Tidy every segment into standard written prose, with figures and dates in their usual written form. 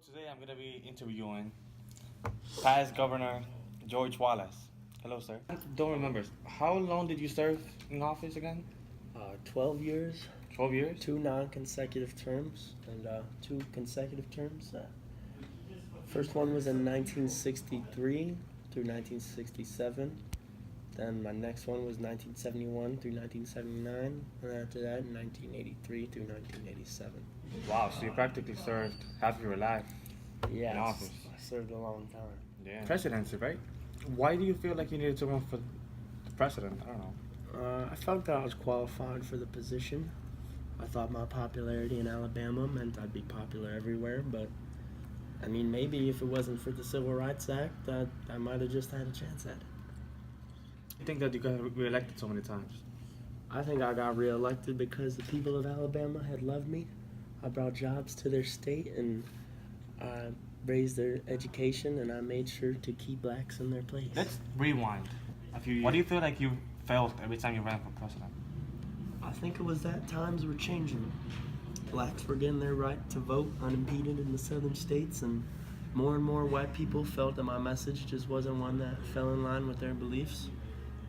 Today I'm going to be interviewing past Governor George Wallace. Hello, sir. I don't remember. How long did you serve in office again? 12 years. 12 years? 2 non-consecutive terms and 2 consecutive terms. First one was in 1963 through 1967. Then my next one was 1971 through 1979, and after that, 1983 through 1987. Wow, so you practically served half your life Yeah, in office. I served a long time. Yeah. Presidency, right? Why do you feel like you needed to run for the president? I don't know. I felt that I was qualified for the position. I thought my popularity in Alabama meant I'd be popular everywhere, but I mean, maybe if it wasn't for the Civil Rights Act, that I might have just had a chance at it. You think that you got reelected so many times? I think I got reelected because the people of Alabama had loved me. I brought jobs to their state, and I raised their education, and I made sure to keep blacks in their place. Let's rewind a few years. What do you feel like you felt every time you ran for president? I think it was that times were changing. Blacks were getting their right to vote unimpeded in the southern states, and more white people felt that my message just wasn't one that fell in line with their beliefs.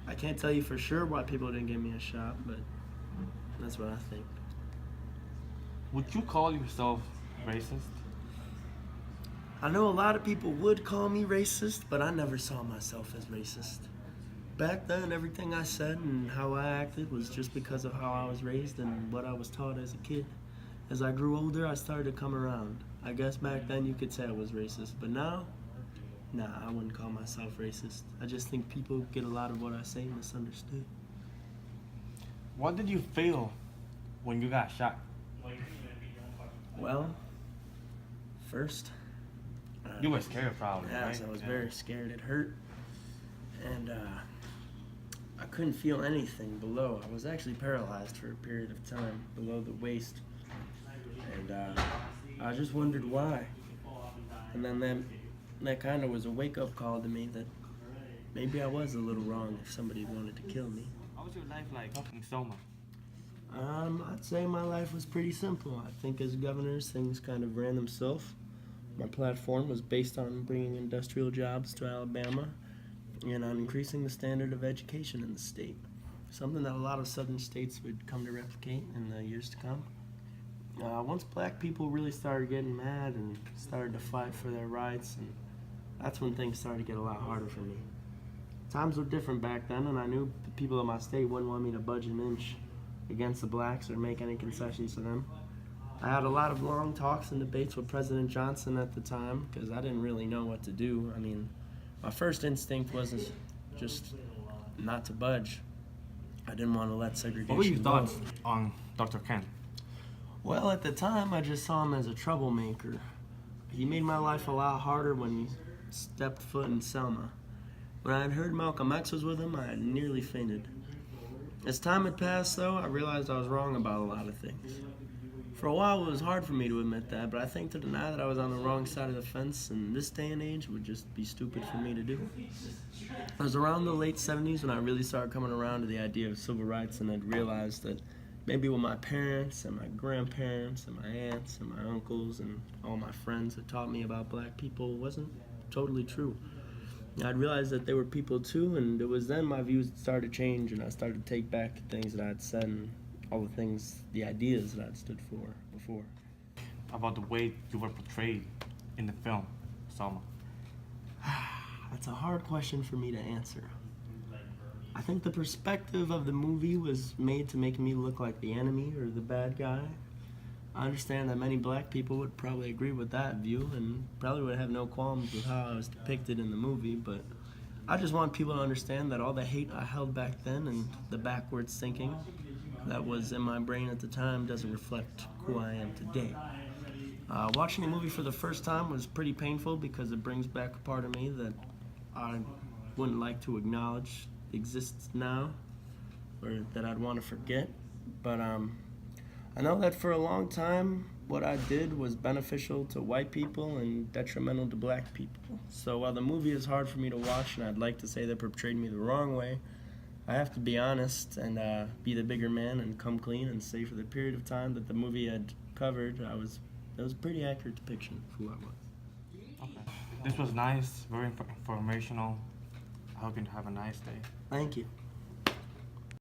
I can't tell you for sure why people didn't give me a shot, but that's what I think. Would you call yourself racist? I know a lot of people would call me racist, but I never saw myself as racist. Back then, everything I said and how I acted was just because of how I was raised and what I was taught as a kid. As I grew older, I started to come around. I guess back then you could say I was racist, but now, nah, I wouldn't call myself racist. I just think people get a lot of what I say misunderstood. What did you feel when you got shot? Well, first, You were scared, probably, yes, right? I was very scared. It hurt, and I couldn't feel anything below. I was actually paralyzed for a period of time below the waist, and I just wondered why. And then that kind of was a wake-up call to me that maybe I was a little wrong if somebody wanted to kill me. What was your life like in Selma? I'd say my life was pretty simple. I think as governors, things kind of ran themselves. My platform was based on bringing industrial jobs to Alabama and on increasing the standard of education in the state, something that a lot of southern states would come to replicate in the years to come. Once black people really started getting mad and started to fight for their rights, and that's when things started to get a lot harder for me. Times were different back then, and I knew the people of my state wouldn't want me to budge an inch against the blacks or make any concessions to them. I had a lot of long talks and debates with President Johnson at the time because I didn't really know what to do. I mean, my first instinct was just not to budge. I didn't want to let segregation What were your go. thoughts on Dr. Kent? Well, at the time, I just saw him as a troublemaker. He made my life a lot harder when he stepped foot in Selma. When I had heard Malcolm X was with him, I had nearly fainted. As time had passed, though, I realized I was wrong about a lot of things. For a while, it was hard for me to admit that, but I think to deny that I was on the wrong side of the fence in this day and age would just be stupid for me to do. It was around the late 70s when I really started coming around to the idea of civil rights, and I'd realized that maybe what my parents and my grandparents and my aunts and my uncles and all my friends had taught me about black people wasn't totally true. I'd realized that they were people too, and it was then my views started to change, and I started to take back the things that I'd said and all the things, the ideas that I'd stood for before. About the way you were portrayed in the film, Selma. That's a hard question for me to answer. I think the perspective of the movie was made to make me look like the enemy or the bad guy. I understand that many black people would probably agree with that view and probably would have no qualms with how I was depicted in the movie, but I just want people to understand that all the hate I held back then and the backwards thinking that was in my brain at the time doesn't reflect who I am today. Watching the movie for the first time was pretty painful because it brings back a part of me that I wouldn't like to acknowledge exists now, or that I'd want to forget, but I know that for a long time what I did was beneficial to white people and detrimental to black people. So while the movie is hard for me to watch and I'd like to say they portrayed me the wrong way, I have to be honest and be the bigger man and come clean and say for the period of time that the movie had covered, I was That was a pretty accurate depiction of who I was. Okay. This was nice, very informational. I hope you have a nice day. Thank you.